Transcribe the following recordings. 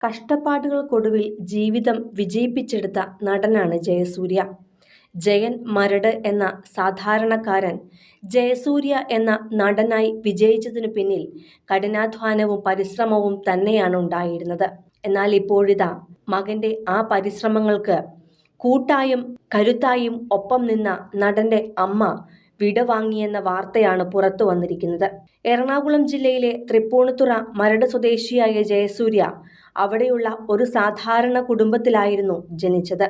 കഷ്ടപ്പാടുകൾക്കൊടുവിൽ ജീവിതം വിജയിപ്പിച്ചെടുത്ത നടനാണ് ജയസൂര്യ. ജയൻ മരട് എന്ന സാധാരണക്കാരൻ ജയസൂര്യ എന്ന നടനായി വിജയിച്ചതിനു പിന്നിൽ കഠിനാധ്വാനവും പരിശ്രമവും തന്നെയാണ് ഉണ്ടായിരുന്നത്. എന്നാൽ ഇപ്പോഴിതാ മകന്റെ ആ പരിശ്രമങ്ങൾക്ക് കൂട്ടായും കരുത്തായും ഒപ്പം നിന്ന നടന്റെ അമ്മ വിടവാങ്ങിയെന്ന വാർത്തയാണ് പുറത്തു വന്നിരിക്കുന്നത്. എറണാകുളം ജില്ലയിലെ തൃപ്പൂണിത്തുറ മരട് സ്വദേശിയായ ജയസൂര്യ അവിടെയുള്ള ഒരു സാധാരണ കുടുംബത്തിലായിരുന്നു ജനിച്ചത്.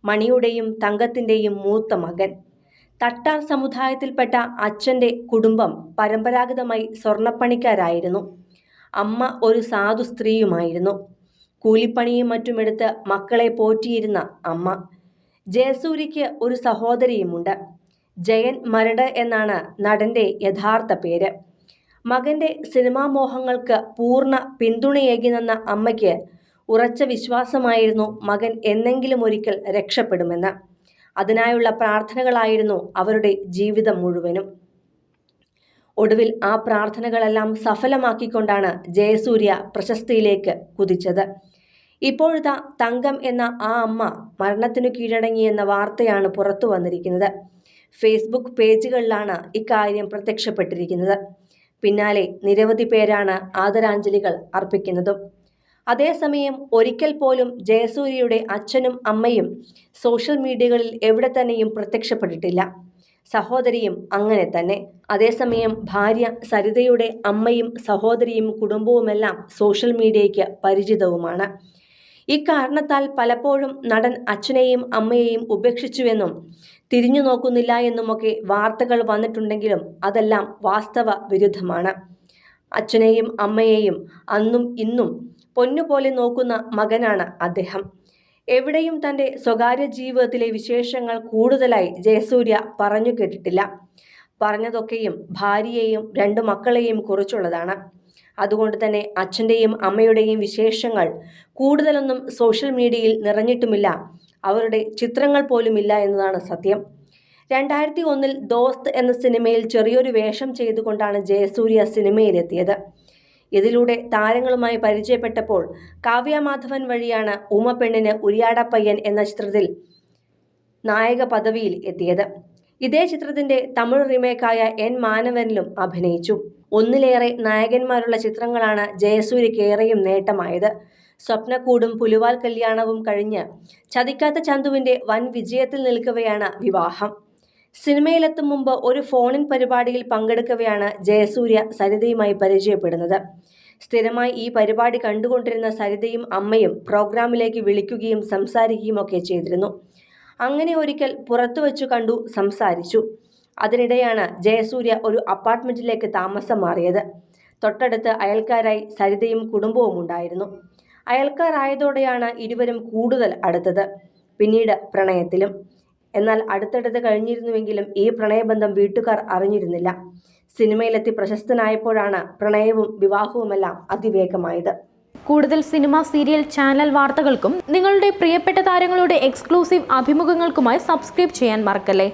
മണിയുടെയും തങ്കത്തിൻ്റെയും മൂത്ത മകൻ. തട്ടാർ സമുദായത്തിൽപ്പെട്ട അച്ഛൻ്റെ കുടുംബം പരമ്പരാഗതമായി സ്വർണ്ണപ്പണിക്കാരായിരുന്നു. അമ്മ ഒരു സാധു സ്ത്രീയുമായിരുന്നു. കൂലിപ്പണിയും മറ്റുമെടുത്ത് മക്കളെ പോറ്റിയിരുന്ന അമ്മ. ജയസൂര്യയ്ക്ക് ഒരു സഹോദരിയുമുണ്ട്. ജയൻ മരട് എന്നാണ് നടന്റെ യഥാർത്ഥ പേര്. മകന്റെ സിനിമാ മോഹങ്ങൾക്ക് പൂർണ്ണ പിന്തുണയേകി നിന്ന അമ്മയ്ക്ക് ഉറച്ച വിശ്വാസമായിരുന്നു മകൻ എന്നെങ്കിലും ഒരിക്കൽ രക്ഷപ്പെടുമെന്ന്. അതിനായുള്ള പ്രാർത്ഥനകളായിരുന്നു അവരുടെ ജീവിതം മുഴുവനും. ഒടുവിൽ ആ പ്രാർത്ഥനകളെല്ലാം സഫലമാക്കിക്കൊണ്ടാണ് ജയസൂര്യ പ്രശസ്തിയിലേക്ക് കുതിച്ചത്. ഇപ്പോഴത്തെ തങ്കം എന്ന ആ അമ്മ മരണത്തിനു കീഴടങ്ങിയെന്ന വാർത്തയാണ് പുറത്തു വന്നിരിക്കുന്നത്. ഫേസ്ബുക്ക് പേജുകളിലാണ് ഇക്കാര്യം പ്രത്യക്ഷപ്പെട്ടിരിക്കുന്നത്. പിന്നാലെ നിരവധി പേരാണ് ആദരാഞ്ജലികൾ അർപ്പിക്കുന്നതും. അതേസമയം ഒരിക്കൽ പോലും ജയസൂര്യയുടെ അച്ഛനും അമ്മയും സോഷ്യൽ മീഡിയകളിൽ എവിടെ തന്നെയും പ്രത്യക്ഷപ്പെട്ടിട്ടില്ല. സഹോദരിയും അങ്ങനെ തന്നെ. അതേസമയം ഭാര്യ സരിതയുടെ അമ്മയും സഹോദരിയും കുടുംബവുമെല്ലാം സോഷ്യൽ മീഡിയയ്ക്ക് പരിചിതവുമാണ്. ഇക്കാരണത്താൽ പലപ്പോഴും നടൻ അച്ഛനെയും അമ്മയെയും ഉപേക്ഷിച്ചുവെന്നും തിരിഞ്ഞു നോക്കുന്നില്ല എന്നുമൊക്കെ വാർത്തകൾ വന്നിട്ടുണ്ടെങ്കിലും അതെല്ലാം വാസ്തവ വിരുദ്ധമാണ്. അച്ഛനെയും അമ്മയെയും അന്നും ഇന്നും പൊന്നുപോലെ നോക്കുന്ന മകനാണ് അദ്ദേഹം. എവിടെയും തൻ്റെ സ്വകാര്യ ജീവിതത്തിലെ വിശേഷങ്ങൾ കൂടുതലായി ജയസൂര്യ പറഞ്ഞു കേട്ടിട്ടില്ല. പറഞ്ഞതൊക്കെയും ഭാര്യയെയും 2 മക്കളെയും കുറിച്ചുള്ളതാണ്. അതുകൊണ്ട് തന്നെ അച്ഛൻ്റെയും അമ്മയുടെയും വിശേഷങ്ങൾ കൂടുതലൊന്നും സോഷ്യൽ മീഡിയയിൽ നിറഞ്ഞിട്ടുമില്ല. അവരുടെ ചിത്രങ്ങൾ പോലുമില്ല എന്നതാണ് സത്യം. 2001 ദോസ്ത് എന്ന സിനിമയിൽ ചെറിയൊരു വേഷം ചെയ്തുകൊണ്ടാണ് ജയസൂര്യ സിനിമയിലെത്തിയത്. ഇതിലൂടെ താരങ്ങളുമായി പരിചയപ്പെട്ടപ്പോൾ കാവ്യ മാധവൻ വഴിയാണ് ഉമ പെണ്ണിന് ഉരിയാടപ്പയ്യൻ എന്ന ചിത്രത്തിൽ നായക പദവിയിൽ എത്തിയത്. ഇതേ ചിത്രത്തിന്റെ തമിഴ് റീമേക്കായ എൻ മാനവനിലും അഭിനയിച്ചു. 1ലേറെ നായകന്മാരുള്ള ചിത്രങ്ങളാണ് ജയസൂര്യയ്ക്ക് ഏറെയും നേട്ടമായത്. സ്വപ്നക്കൂടും പുലിവാൽ കല്യാണവും കഴിഞ്ഞ് ചതിക്കാത്ത ചന്തുവിന്റെ വൻ വിജയത്തിൽ നിൽക്കവെയാണ് വിവാഹം. സിനിമയിലെത്തും മുമ്പ് ഒരു ഫോണിൻ പരിപാടിയിൽ പങ്കെടുക്കവെയാണ് ജയസൂര്യ സരിതയുമായി പരിചയപ്പെടുന്നത്. സ്ഥിരമായി ഈ പരിപാടി കണ്ടുകൊണ്ടിരുന്ന സരിതയും അമ്മയും പ്രോഗ്രാമിലേക്ക് വിളിക്കുകയും സംസാരിക്കുകയും ഒക്കെ ചെയ്തിരുന്നു. അങ്ങനെ ഒരിക്കൽ പുറത്തു വച്ചു കണ്ടു, സംസാരിച്ചു. അതിനിടെയാണ് ജയസൂര്യ ഒരു അപ്പാർട്ട്മെന്റിലേക്ക് താമസം മാറിയത്. തൊട്ടടുത്ത് അയൽക്കാരായി സരിതയും കുടുംബവും ഉണ്ടായിരുന്നു. അയൽക്കാരായതോടെയാണ് ഇരുവരും കൂടുതൽ അടുത്തത്. പിന്നീട് പ്രണയത്തിലും. എന്നാൽ അടുത്തടുത്ത് കഴിഞ്ഞിരുന്നുവെങ്കിലും ഈ പ്രണയബന്ധം വീട്ടുകാർ അറിഞ്ഞിരുന്നില്ല. സിനിമയിലെത്തി പ്രശസ്തനായപ്പോഴാണ് പ്രണയവും വിവാഹവുമെല്ലാം അതിവേഗമായത്. കൂടുതൽ സിനിമ, സീരിയൽ, ചാനൽ വാർത്തകൾക്കും നിങ്ങളുടെ പ്രിയപ്പെട്ട താരങ്ങളുടെ എക്സ്ക്ലൂസീവ് അഭിമുഖങ്ങൾക്കുമായി സബ്സ്ക്രൈബ് ചെയ്യാൻ മറക്കല്ലേ.